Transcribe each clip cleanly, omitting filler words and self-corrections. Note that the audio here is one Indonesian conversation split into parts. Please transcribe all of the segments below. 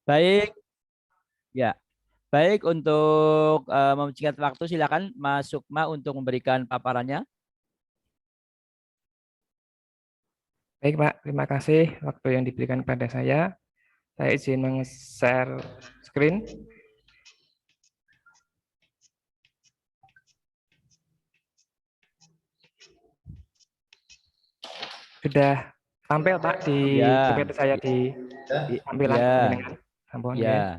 Baik, ya. Baik, untuk mempersingkat waktu, silakan Mas Sukma untuk memberikan paparannya. Baik, Pak. Terima kasih waktu yang diberikan kepada saya. Saya izin meng-share screen. Sudah tampil, Pak, di Ya, PPT saya di tampilan ya, panjenengan. Ampun, ya. ya.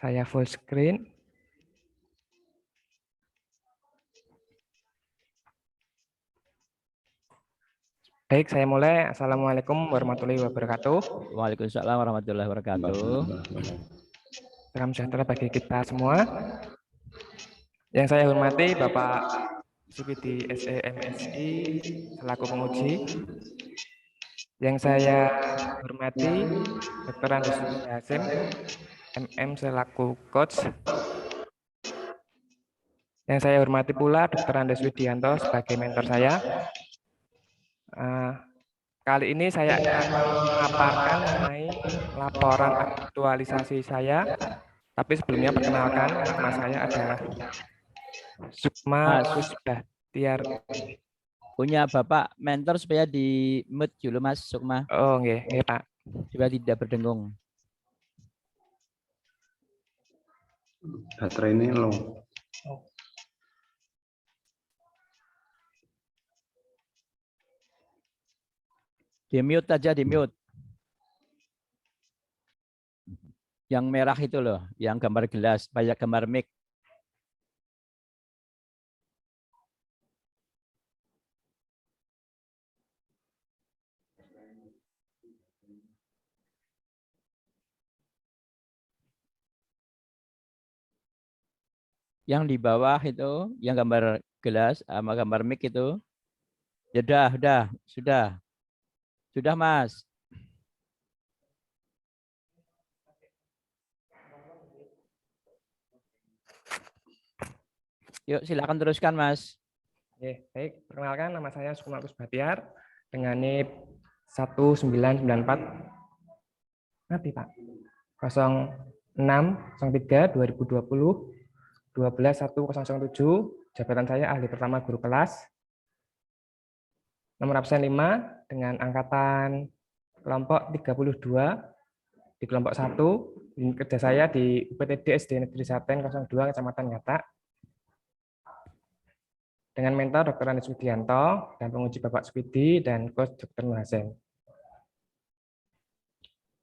Saya full screen. Baik, saya mulai. Assalamualaikum warahmatullahi wabarakatuh. Waalaikumsalam warahmatullahi wabarakatuh. Salam sejahtera bagi kita semua. Yang saya hormati Bapak CPD SEMSI selaku penguji. Yang saya hormati Dr. Andes Hasim MM selaku coach. Yang saya hormati pula Dr. Andes Widianto sebagai mentor saya. Kali ini saya akan memaparkan mengenai laporan aktualisasi saya. Tapi sebelumnya perkenalkan, nama saya adalah Sukma Mas, Kusbahtiar. punya Bapak mentor supaya di mute dulu Mas Sukma, Oh, nggih, nggih, Pak. supaya tidak berdengung. Baterai ini low. Di mute aja, di mute. Yang merah itu loh, yang gambar gelas, banyak gambar mic. Yang di bawah itu, yang gambar gelas sama gambar mic itu. Ya sudah Mas. Yuk silakan teruskan Mas. Baik, perkenalkan nama saya Sukma Kusbahtiar dengan NIP 1994 nanti Pak 0603 2020 12107. Jabatan saya ahli pertama guru kelas. Nomor absen 5 dengan angkatan kelompok 32 di kelompok 1. Kerja saya di UPTD SD Negeri Saten 02 Kecamatan Ngatak. Dengan mentor Dr. Andes Widianto dan penguji Bapak Supidi dan coach Dr. Nur Hasim.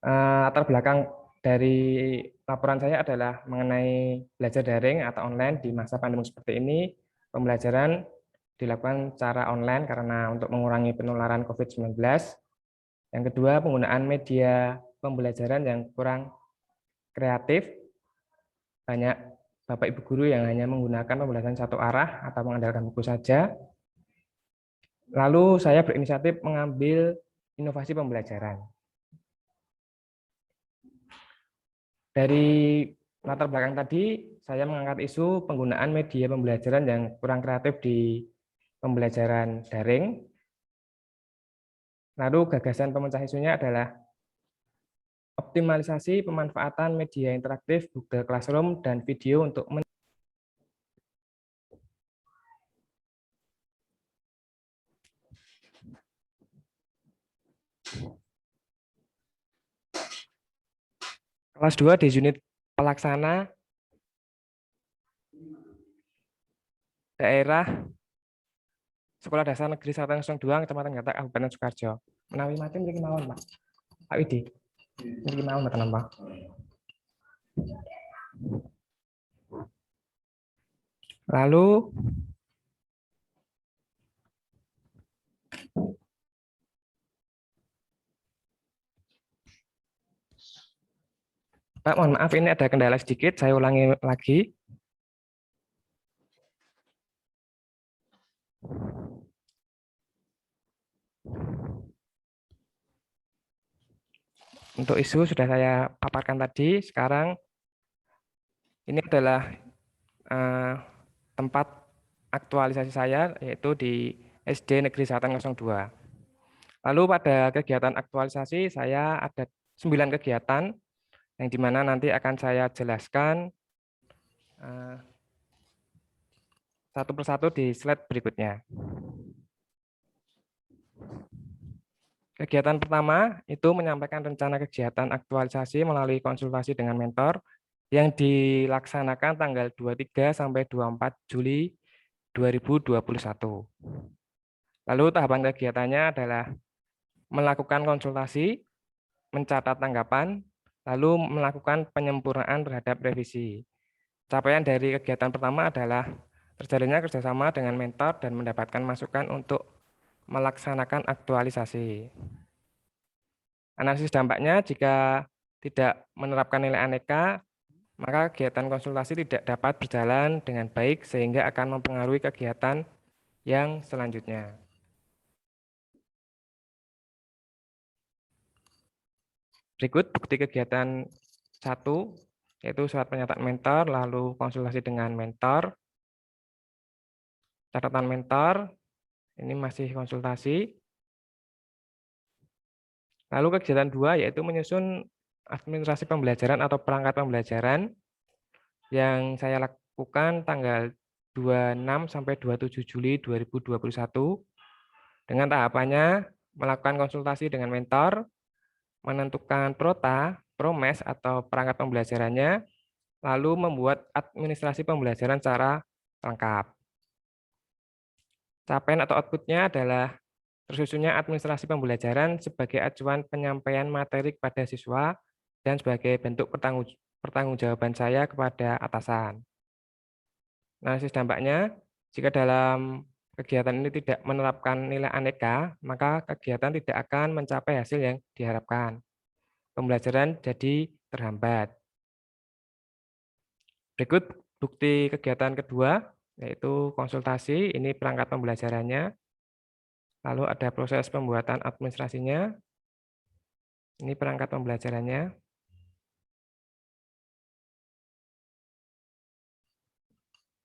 Latar belakang dari laporan saya adalah mengenai belajar daring atau online di masa pandemi seperti ini. Pembelajaran dilakukan secara online karena untuk mengurangi penularan COVID-19. Yang kedua, penggunaan media pembelajaran yang kurang kreatif. Banyak Bapak Ibu guru yang hanya menggunakan pembelajaran satu arah atau mengandalkan buku saja. Lalu saya berinisiatif mengambil inovasi pembelajaran. Dari latar belakang tadi, saya mengangkat isu penggunaan media pembelajaran yang kurang kreatif di pembelajaran daring. Lalu gagasan pemecah isunya adalah optimalisasi pemanfaatan media interaktif Google Classroom dan video untuk kelas 2 di unit pelaksana daerah Sekolah Dasar Negeri 102 Kecamatan Ngatak Kabupaten Sukoharjo. Menawi macam mriki mawon, Pak. Pak Widi. Mriki mawon mboten Pak. Lalu Pak, mohon maaf ini ada kendala sedikit, saya ulangi lagi. Untuk isu sudah saya paparkan tadi, sekarang ini adalah tempat aktualisasi saya, yaitu di SD Negeri Selatan 02. Lalu pada kegiatan aktualisasi, saya ada 9 kegiatan yang dimana nanti akan saya jelaskan satu persatu di slide berikutnya. Kegiatan pertama itu menyampaikan rencana kegiatan aktualisasi melalui konsultasi dengan mentor yang dilaksanakan tanggal 23 sampai 24 Juli 2021. Lalu tahapan kegiatannya adalah melakukan konsultasi, mencatat tanggapan, lalu melakukan penyempurnaan terhadap revisi. Capaian dari kegiatan pertama adalah terjalinnya kerjasama dengan mentor dan mendapatkan masukan untuk melaksanakan aktualisasi. Analisis dampaknya, jika tidak menerapkan nilai aneka, maka kegiatan konsultasi tidak dapat berjalan dengan baik sehingga akan mempengaruhi kegiatan yang selanjutnya. Berikut bukti kegiatan 1, yaitu surat pernyataan mentor, lalu konsultasi dengan mentor, catatan mentor, ini masih konsultasi. Lalu kegiatan 2 yaitu menyusun administrasi pembelajaran atau perangkat pembelajaran yang saya lakukan tanggal 26 sampai 27 Juli 2021 dengan tahapannya melakukan konsultasi dengan mentor, menentukan prota, promes atau perangkat pembelajarannya, lalu membuat administrasi pembelajaran secara lengkap. Capaian atau outputnya adalah tersusunnya administrasi pembelajaran sebagai acuan penyampaian materi kepada siswa dan sebagai bentuk pertanggungjawaban saya kepada atasan. Analisis dampaknya, jika dalam kegiatan ini tidak menerapkan nilai aneka, maka kegiatan tidak akan mencapai hasil yang diharapkan. Pembelajaran jadi terhambat. Berikut bukti kegiatan kedua, yaitu konsultasi, ini perangkat pembelajarannya. Lalu ada proses pembuatan administrasinya. Ini perangkat pembelajarannya.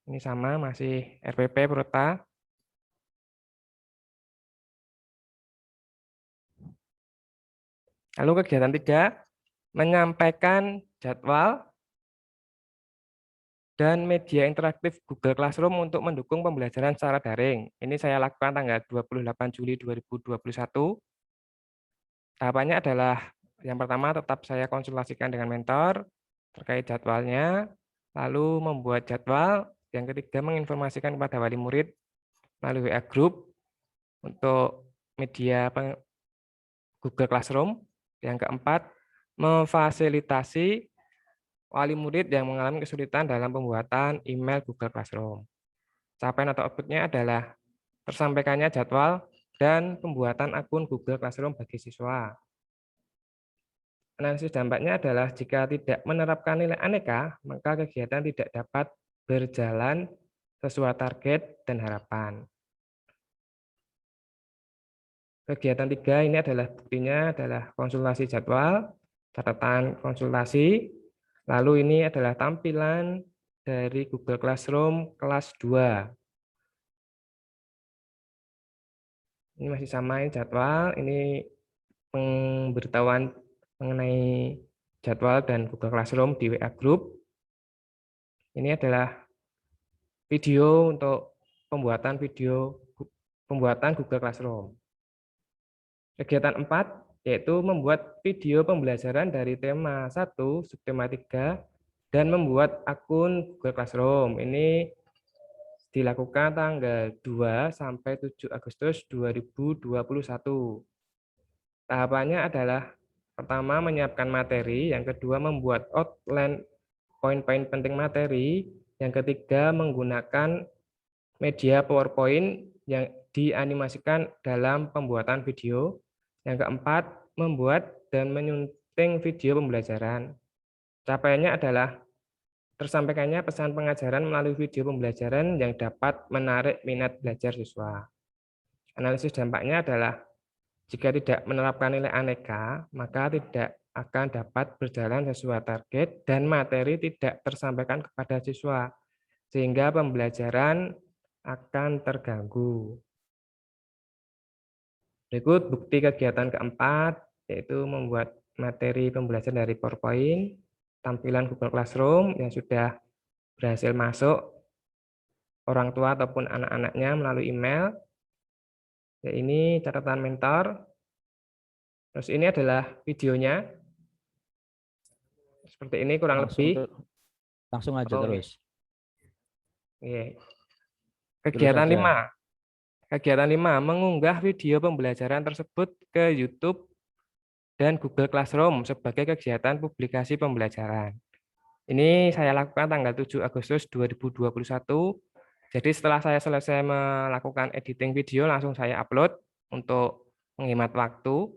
Ini sama, masih RPP Prota. Lalu kegiatan 3, menyampaikan jadwal dan media interaktif Google Classroom untuk mendukung pembelajaran secara daring. Ini saya lakukan tanggal 28 Juli 2021. Tahapannya adalah yang pertama tetap saya konsultasikan dengan mentor terkait jadwalnya, lalu membuat jadwal, yang ketiga menginformasikan kepada wali murid melalui WA Group untuk media Google Classroom, yang keempat memfasilitasi wali murid yang mengalami kesulitan dalam pembuatan email Google Classroom. Capaian atau outputnya adalah tersampaikannya jadwal dan pembuatan akun Google Classroom bagi siswa. Analisis dampaknya adalah jika tidak menerapkan nilai aneka, maka kegiatan tidak dapat berjalan sesuai target dan harapan. Kegiatan 3 ini adalah buktinya adalah konsultasi jadwal, catatan konsultasi, lalu ini adalah tampilan dari Google Classroom kelas 2. Ini masih sama jadwal, ini pemberitahuan mengenai jadwal dan Google Classroom di WA Group. Ini adalah video untuk pembuatan Google Classroom. Kegiatan 4 yaitu membuat video pembelajaran dari tema 1, subtema 3, dan membuat akun Google Classroom. Ini dilakukan tanggal 2 sampai 7 Agustus 2021. Tahapannya adalah pertama menyiapkan materi, yang kedua membuat outline poin-poin penting materi, yang ketiga menggunakan media PowerPoint yang dianimasikan dalam pembuatan video, yang keempat membuat dan menyunting video pembelajaran. Capaiannya adalah tersampaikannya pesan pengajaran melalui video pembelajaran yang dapat menarik minat belajar siswa. Analisis dampaknya adalah jika tidak menerapkan nilai aneka, maka tidak akan dapat berjalan sesuai target dan materi tidak tersampaikan kepada siswa, sehingga pembelajaran akan terganggu. Berikut bukti kegiatan keempat, yaitu membuat materi pembelajaran dari PowerPoint. tampilan Google Classroom yang sudah berhasil masuk orang tua ataupun anak-anaknya melalui email. Ya, ini catatan mentor. Terus ini adalah videonya. Seperti ini kurang Langsung lebih. langsung aja Oh, terus. iya. Terus Kegiatan aja. 5. Kegiatan 5, mengunggah video pembelajaran tersebut ke YouTube dan Google Classroom sebagai kegiatan publikasi pembelajaran. Ini saya lakukan tanggal 7 Agustus 2021. Jadi setelah saya selesai melakukan editing video, langsung saya upload untuk menghemat waktu.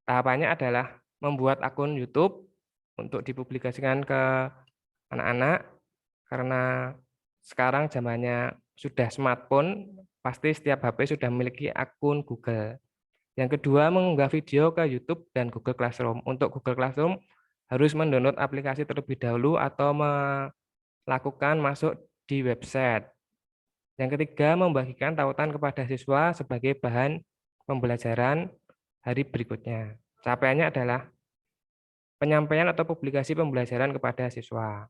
Tahapannya adalah membuat akun YouTube untuk dipublikasikan ke anak-anak, karena sekarang zamannya sudah smartphone, pasti setiap HP sudah memiliki akun Google. Yang kedua, mengunggah video ke YouTube dan Google Classroom. Untuk Google Classroom harus mendownload aplikasi terlebih dahulu atau melakukan masuk di website. Yang ketiga, membagikan tautan kepada siswa sebagai bahan pembelajaran hari berikutnya. Capaiannya adalah penyampaian atau publikasi pembelajaran kepada siswa.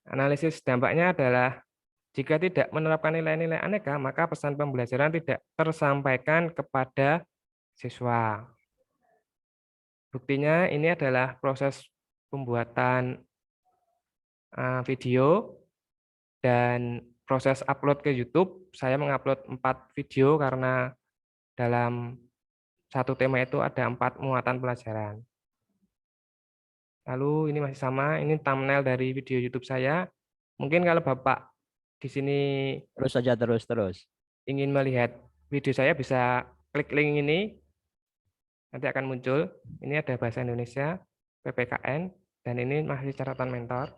Analisis dampaknya adalah jika tidak menerapkan nilai-nilai aneka, maka pesan pembelajaran tidak tersampaikan kepada siswa. Buktinya ini adalah proses pembuatan video dan proses upload ke YouTube. Saya mengupload 4 video karena dalam satu tema itu ada 4 muatan pelajaran. Lalu ini masih sama, ini thumbnail dari video YouTube saya. Mungkin kalau Bapak di sini Terus aja terus. ingin melihat video saya bisa klik link ini, nanti akan muncul. Ini ada bahasa Indonesia, PPKN, dan ini masih catatan mentor.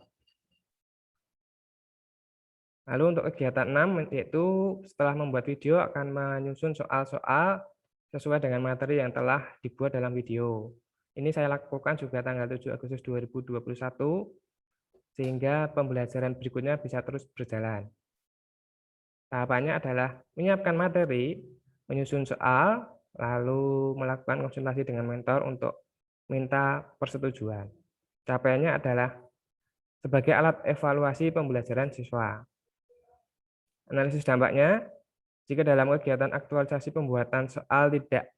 Lalu untuk kegiatan 6, yaitu setelah membuat video akan menyusun soal-soal sesuai dengan materi yang telah dibuat dalam video. Ini saya lakukan juga tanggal 7 Agustus 2021, sehingga pembelajaran berikutnya bisa terus berjalan. Tahapannya adalah menyiapkan materi, menyusun soal, lalu melakukan konsultasi dengan mentor untuk minta persetujuan. Capaiannya adalah sebagai alat evaluasi pembelajaran siswa. Analisis dampaknya, jika dalam kegiatan aktualisasi pembuatan soal tidak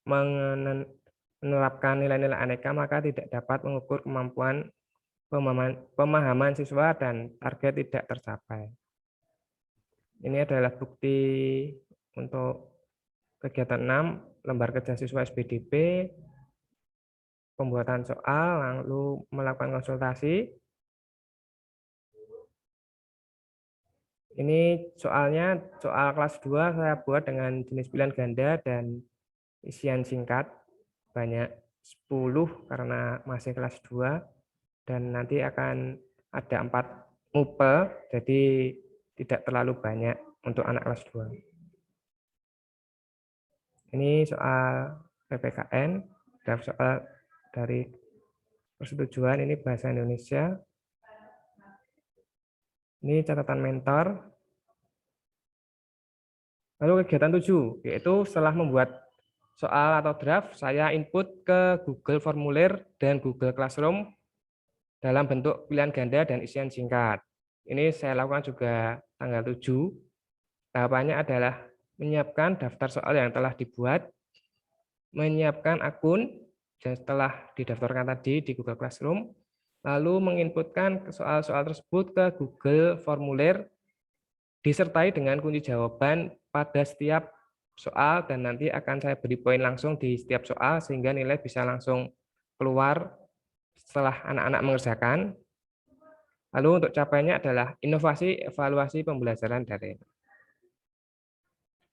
menerapkan nilai-nilai aneka, maka tidak dapat mengukur kemampuan pemahaman siswa dan target tidak tercapai. Ini adalah bukti untuk kegiatan 6, lembar kerja siswa SPDP, pembuatan soal, lalu melakukan konsultasi. Ini soalnya soal kelas 2 saya buat dengan jenis pilihan ganda dan isian singkat, banyak 10 karena masih kelas 2, dan nanti akan ada 4 mupel, jadi tidak terlalu banyak untuk anak kelas 2. Ini soal PPKN, draft soal dari persetujuan, ini bahasa Indonesia. Ini catatan mentor. Lalu kegiatan 7, yaitu setelah membuat soal atau draft, saya input ke Google Formulir dan Google Classroom dalam bentuk pilihan ganda dan isian singkat. Ini saya lakukan juga tanggal 7. Tahapannya adalah menyiapkan daftar soal yang telah dibuat, menyiapkan akun dan setelah didaftarkan tadi di Google Classroom, lalu menginputkan soal-soal tersebut ke Google Formulir, disertai dengan kunci jawaban pada setiap soal, dan nanti akan saya beri poin langsung di setiap soal sehingga nilai bisa langsung keluar setelah anak-anak mengerjakan. Lalu untuk capaiannya adalah inovasi evaluasi pembelajaran daring.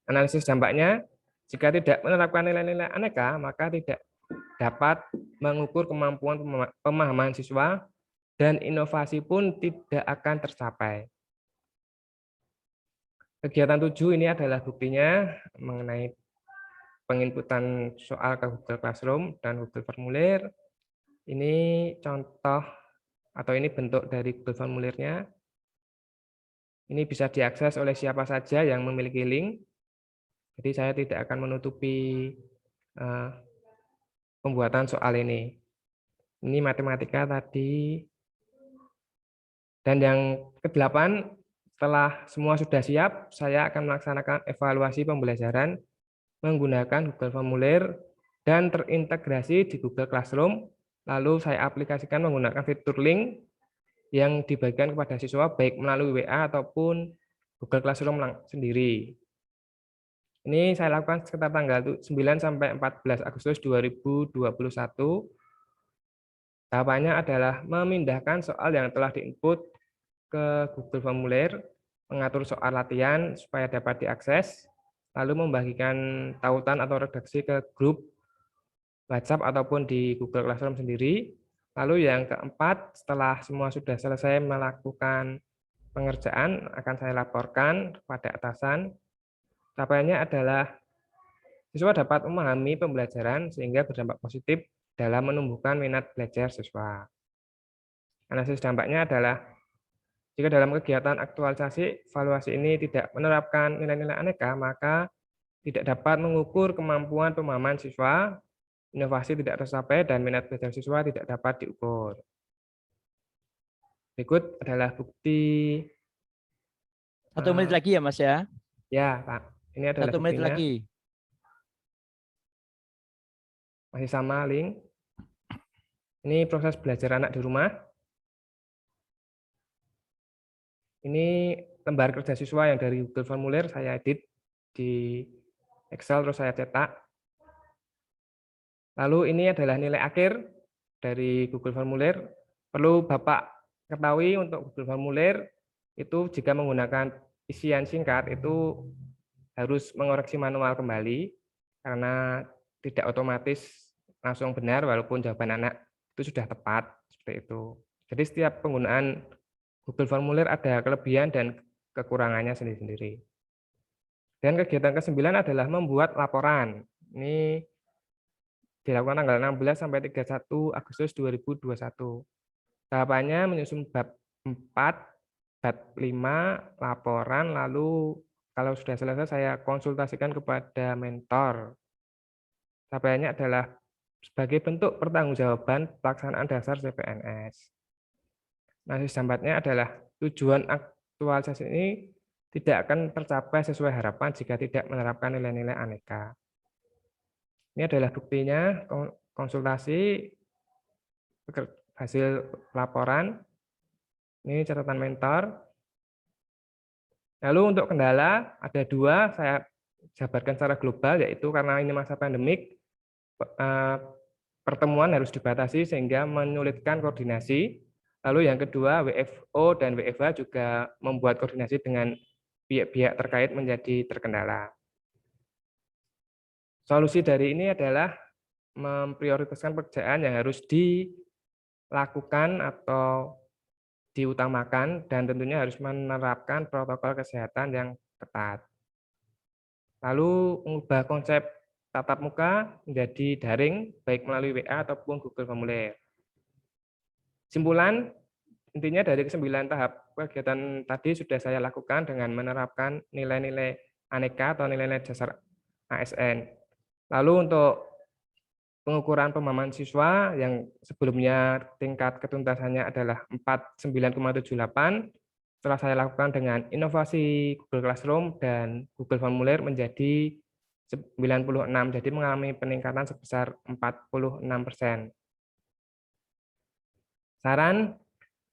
Analisis dampaknya, jika tidak menerapkan nilai-nilai aneka, maka tidak dapat mengukur kemampuan pemahaman siswa dan inovasi pun tidak akan tercapai. Kegiatan 7 ini adalah buktinya mengenai penginputan soal ke Google Classroom dan Google Formulir. Ini contoh atau ini bentuk dari Google Formulirnya. Ini bisa diakses oleh siapa saja yang memiliki link. Jadi saya tidak akan menutupi pembuatan soal ini. Ini matematika tadi. Dan yang ke-8, setelah semua sudah siap, saya akan melaksanakan evaluasi pembelajaran menggunakan Google Formulir dan terintegrasi di Google Classroom. Lalu saya aplikasikan menggunakan fitur link yang dibagikan kepada siswa baik melalui WA ataupun Google Classroom sendiri. Ini saya lakukan sekitar tanggal 9 sampai 14 Agustus 2021. Tahapannya adalah memindahkan soal yang telah diinput ke Google Formulir, mengatur soal latihan supaya dapat diakses, lalu membagikan tautan atau redaksi ke grup WhatsApp ataupun di Google Classroom sendiri. Lalu yang keempat, setelah semua sudah selesai melakukan pengerjaan, akan saya laporkan kepada atasan. Capaiannya adalah siswa dapat memahami pembelajaran sehingga berdampak positif dalam menumbuhkan minat belajar siswa. Analisis dampaknya adalah jika dalam kegiatan aktualisasi evaluasi ini tidak menerapkan nilai-nilai aneka, maka tidak dapat mengukur kemampuan pemahaman siswa, inovasi tidak tercapai, dan minat belajar siswa tidak dapat diukur. Berikut adalah bukti. 1 menit lagi ya Mas ya. Ya, Pak. Ini adalah 1 menit buktinya. lagi. Masih sama link. Ini proses belajar anak di rumah. Ini lembar kerja siswa yang dari Google Formulir saya edit di Excel terus saya cetak. Lalu ini adalah nilai akhir dari Google Formulir. Perlu Bapak ketahui untuk Google Formulir itu jika menggunakan isian singkat itu harus mengoreksi manual kembali karena tidak otomatis langsung benar walaupun jawaban anak itu sudah tepat seperti itu. Jadi setiap penggunaan Google Formulir ada kelebihan dan kekurangannya sendiri-sendiri. Dan kegiatan ke-9 adalah membuat laporan. Ini dilakukan tanggal 16 sampai 31 Agustus 2021. Tahapannya menyusun bab 4, bab 5, laporan, lalu kalau sudah selesai saya konsultasikan kepada mentor. Capaiannya adalah sebagai bentuk pertanggungjawaban pelaksanaan dasar CPNS. Nah, sambatnya adalah tujuan aktualisasi ini tidak akan tercapai sesuai harapan jika tidak menerapkan nilai-nilai aneka. Ini adalah buktinya konsultasi hasil laporan. Ini catatan mentor. Lalu untuk kendala ada 2, saya jabarkan secara global, yaitu karena ini masa pandemik, pertemuan harus dibatasi sehingga menyulitkan koordinasi. Lalu yang kedua, WFO dan WFH juga membuat koordinasi dengan pihak-pihak terkait menjadi terkendala. Solusi dari ini adalah memprioritaskan pekerjaan yang harus dilakukan atau diutamakan dan tentunya harus menerapkan protokol kesehatan yang ketat. Lalu mengubah konsep tatap muka menjadi daring baik melalui WA ataupun Google Formulir. Simpulan, intinya dari ke-9 tahap kegiatan tadi sudah saya lakukan dengan menerapkan nilai-nilai aneka atau nilai-nilai dasar ASN. Lalu untuk pengukuran pemahaman siswa yang sebelumnya tingkat ketuntasannya adalah 49,78, setelah saya lakukan dengan inovasi Google Classroom dan Google Formulir menjadi 96, jadi mengalami peningkatan sebesar 46%. Saran,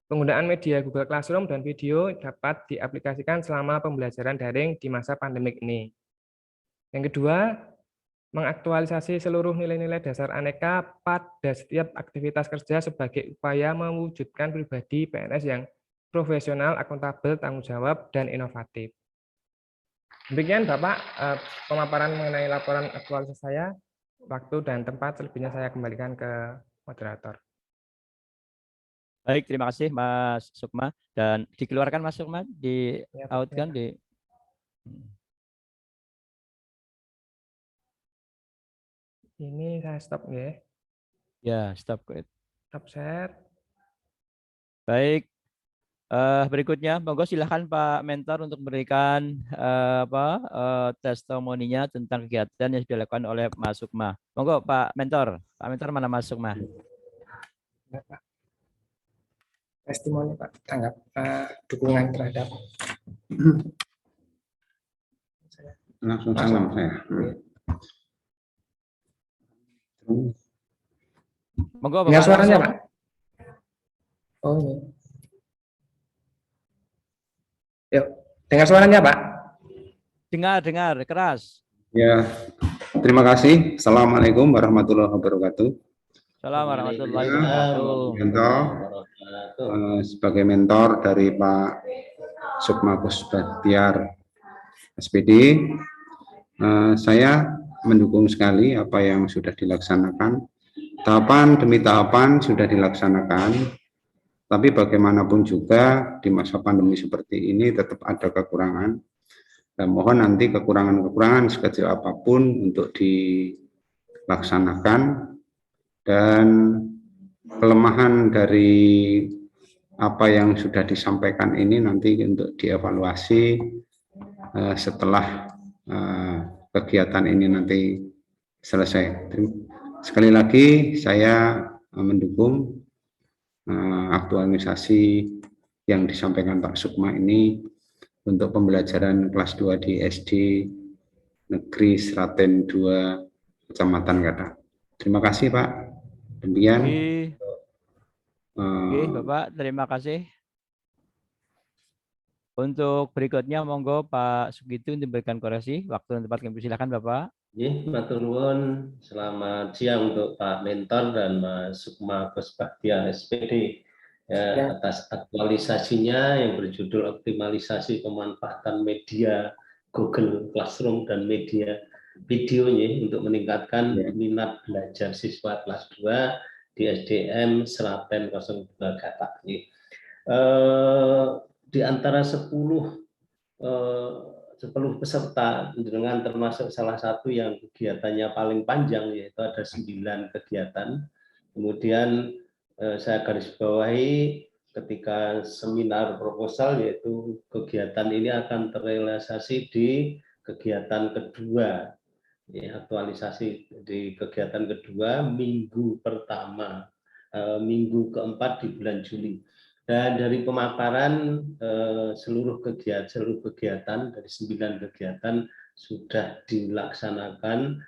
penggunaan media Google Classroom dan video dapat diaplikasikan selama pembelajaran daring di masa pandemik ini. Yang kedua, mengaktualisasi seluruh nilai-nilai dasar aneka pada setiap aktivitas kerja sebagai upaya mewujudkan pribadi PNS yang profesional, akuntabel, tanggung jawab, dan inovatif. Demikian Bapak pemaparan mengenai laporan aktualisasi saya. Waktu dan tempat selebihnya saya kembalikan ke moderator. Baik, terima kasih Mas Sukma. Dan dikeluarkan Mas Sukma, di Ya, out ya. kan di. Ini saya stop ya. Ya, stop. Stop share. Baik. Berikutnya, monggo silahkan Pak Mentor untuk memberikan testimoninya tentang kegiatan yang sudah dilakukan oleh Mas Sukma. Monggo Pak Mentor. Pak Mentor mana Mas Sukma? Pak. Testimoni Pak, tanggap dukungan terhadap Langsung salam saya. Monggo dengar Bapak suaranya langsung. Pak. Oh ini. Yuk, dengar suaranya Pak. Dengar keras. Ya, terima kasih. Assalamualaikum warahmatullahi wabarakatuh. Assalamualaikum warahmatullahi wabarakatuh. Mentor, sebagai mentor dari Pak Sukma Kusbahtiar SPD, saya mendukung sekali apa yang sudah dilaksanakan. Tahapan demi tahapan sudah dilaksanakan, tapi bagaimanapun juga di masa pandemi seperti ini tetap ada kekurangan. Dan mohon nanti kekurangan-kekurangan sekecil apapun untuk dilaksanakan, dan kelemahan dari apa yang sudah disampaikan ini nanti untuk dievaluasi setelah kegiatan ini nanti selesai. Sekali lagi saya mendukung aktualisasi yang disampaikan Pak Sukma ini untuk pembelajaran kelas 2 di SD Negeri Seraten 2 Kecamatan Kata. Terima kasih Pak. Demikian. Oke, Bapak, terima kasih. Untuk berikutnya, monggo Pak Sugito memberikan koreksi. Waktu dan tempat kami silakan, Bapak. Matur nuwun. Selamat siang untuk Pak Mentor dan Mas Sukma Kusbahtiar SPD atas aktualisasinya yang berjudul optimalisasi pemanfaatan media Google Classroom dan media videonya untuk meningkatkan minat belajar siswa kelas 2 di SDM Seraten 02 Gatak. Di antara 10 peserta dengan termasuk salah satu yang kegiatannya paling panjang, yaitu ada 9 kegiatan. Kemudian saya garis bawahi ketika seminar proposal, yaitu kegiatan ini akan terrealisasi di kegiatan kedua, aktualisasi di kegiatan kedua minggu pertama, minggu keempat di bulan Juli. Dan dari pemaparan seluruh kegiatan dari 9 kegiatan sudah dilaksanakan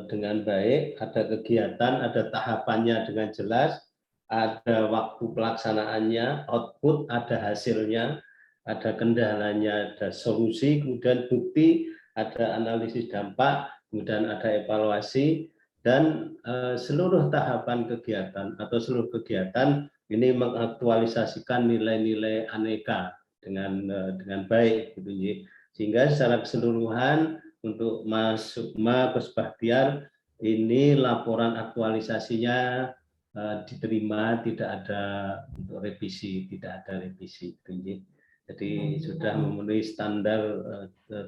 dengan baik. Ada kegiatan, ada tahapannya dengan jelas, ada waktu pelaksanaannya, output, ada hasilnya, ada kendalanya, ada solusi, kemudian bukti, ada analisis dampak, kemudian ada evaluasi, dan seluruh tahapan kegiatan atau seluruh kegiatan ini mengaktualisasikan nilai-nilai aneka dengan baik, gitu, sehingga secara keseluruhan untuk Mas Sukma Kusbahtiar ini laporan aktualisasinya diterima, tidak ada untuk revisi, tidak ada revisi, gitu. Jadi sudah memenuhi standar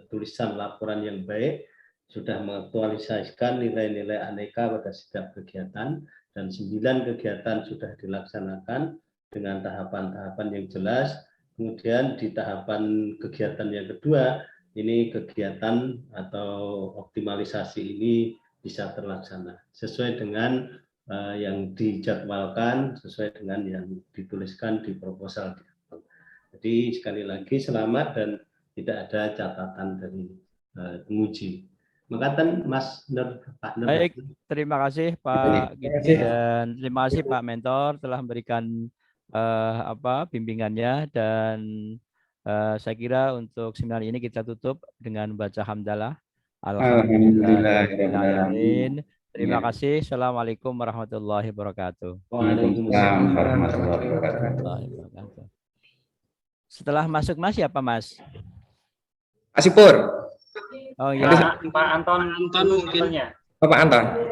tulisan laporan yang baik, sudah mengaktualisasikan nilai-nilai aneka pada setiap kegiatan. Dan 9 kegiatan sudah dilaksanakan dengan tahapan-tahapan yang jelas. Kemudian di tahapan kegiatan yang kedua, ini kegiatan atau optimalisasi ini bisa terlaksana sesuai dengan yang dijadwalkan, sesuai dengan yang dituliskan di proposal. Jadi sekali lagi selamat dan tidak ada catatan dari penguji. Makatan Mas Nur, Pak Nur. Baik, terima kasih Pak Giti dan terima kasih Pak Mentor telah memberikan bimbingannya, dan saya kira untuk seminar ini kita tutup dengan baca hamdalah. Alhamdulillahirrahmanirrahim. Terima kasih. Assalamualaikum warahmatullahi wabarakatuh. Waalaikumsalam warahmatullahi wabarakatuh. Setelah masuk Mas siapa Mas? Pak Sipur. Oh iya. Pak Anton mungkin. Pak Anton.